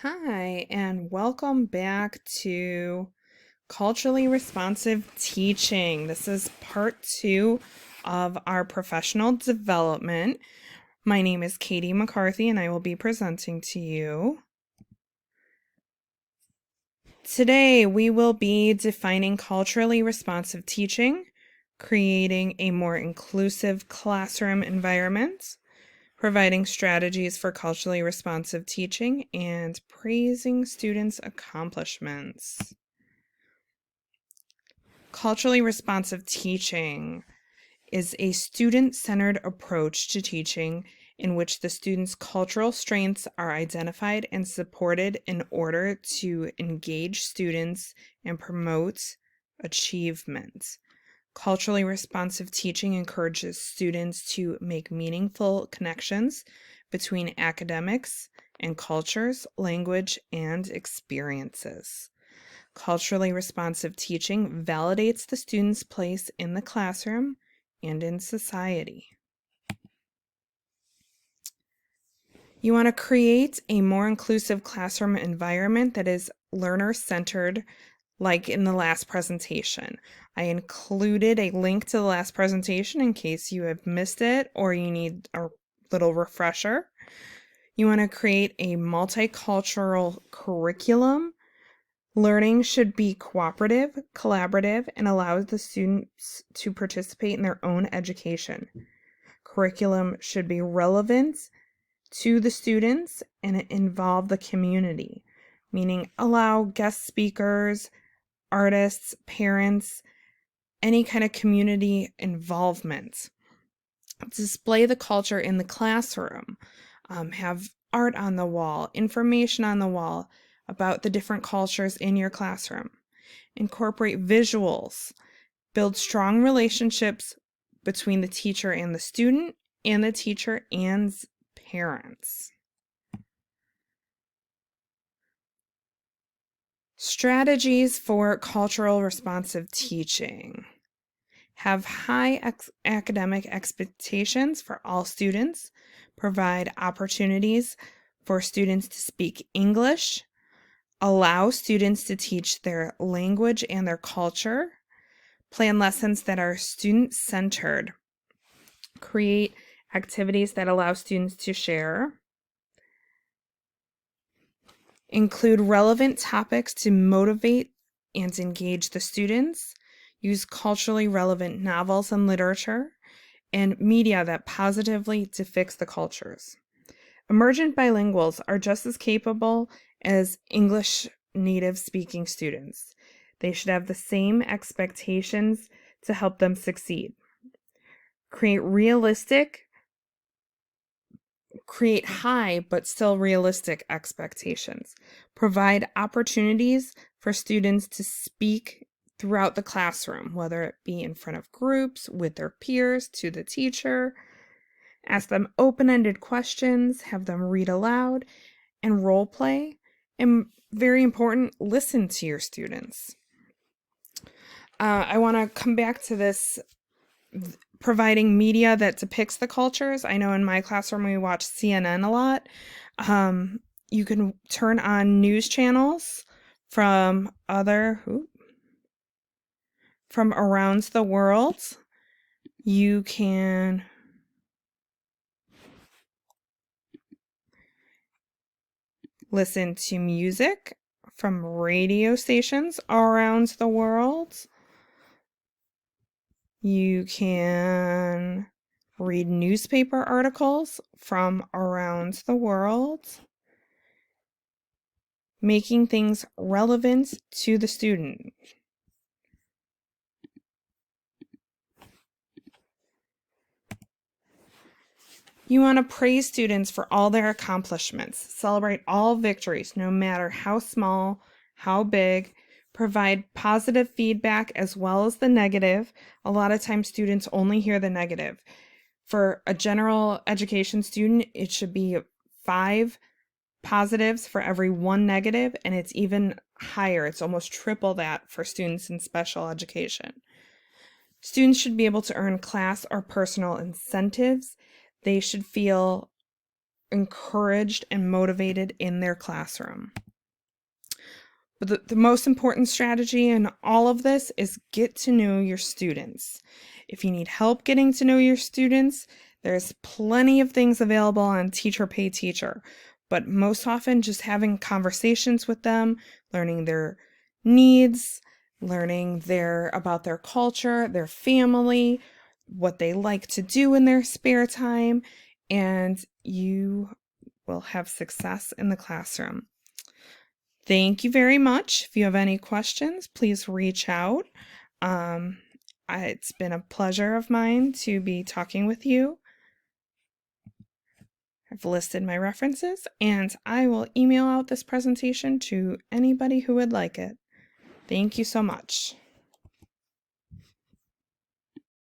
Hi, and welcome back to Culturally Responsive Teaching. This is part 2 of our professional development. My name is Katie McCarthy, and I will be presenting to you. Today, we will be defining culturally responsive teaching, creating a more inclusive classroom environment, providing strategies for culturally responsive teaching, and praising students' accomplishments. Culturally responsive teaching is a student-centered approach to teaching in which the student's cultural strengths are identified and supported in order to engage students and promote achievement. Culturally responsive teaching encourages students to make meaningful connections between academics and cultures, language, and experiences. Culturally responsive teaching validates the student's place in the classroom and in society. You want to create a more inclusive classroom environment that is learner-centered, like in the last presentation. I included a link to the last presentation in case you have missed it or you need a little refresher. You want to create a multicultural curriculum. Learning should be cooperative, collaborative, and allow the students to participate in their own education. Curriculum should be relevant to the students and involve the community, meaning allow guest speakers, artists, parents, any kind of community involvement. Display the culture in the classroom. Have art on the wall, information on the wall about the different cultures in your classroom. Incorporate visuals. Build strong relationships between the teacher and the student, and the teacher and parents. Strategies for cultural responsive teaching. Have high academic expectations for all students. Provide opportunities for students to speak English. Allow students to teach their language and their culture. Plan lessons that are student-centered. Create activities that allow students to share. Include relevant topics to motivate and engage the students. Use culturally relevant novels and literature, and media that positively depicts the cultures. Emergent bilinguals are just as capable as English native speaking students. They should have the same expectations to help them succeed. Create high but still realistic expectations. Provide opportunities for students to speak throughout the classroom, whether it be in front of groups, with their peers, to the teacher. Ask them open-ended questions, have them read aloud, and role play. And very important, listen to your students. I want to come back to this providing media that depicts the cultures. I know in my classroom we watch CNN a lot. You can turn on news channels from around the world. You can listen to music from radio stations around the world. You can read newspaper articles from around the world, making things relevant to the student. You want to praise students for all their accomplishments, celebrate all victories, no matter how small, how big, provide positive feedback as well as the negative. A lot of times students only hear the negative. For a general education student, it should be 5 positives for every 1 negative, and it's even higher. It's almost triple that for students in special education. Students should be able to earn class or personal incentives. They should feel encouraged and motivated in their classroom. But the most important strategy in all of this is get to know your students. If you need help getting to know your students, there's plenty of things available on Teacher Pay Teacher. But most often, just having conversations with them, learning their needs, learning about their culture, their family, what they like to do in their spare time, and you will have success in the classroom. Thank you very much. If you have any questions, please reach out. It's been a pleasure of mine to be talking with you. I've listed my references, and I will email out this presentation to anybody who would like it. Thank you so much.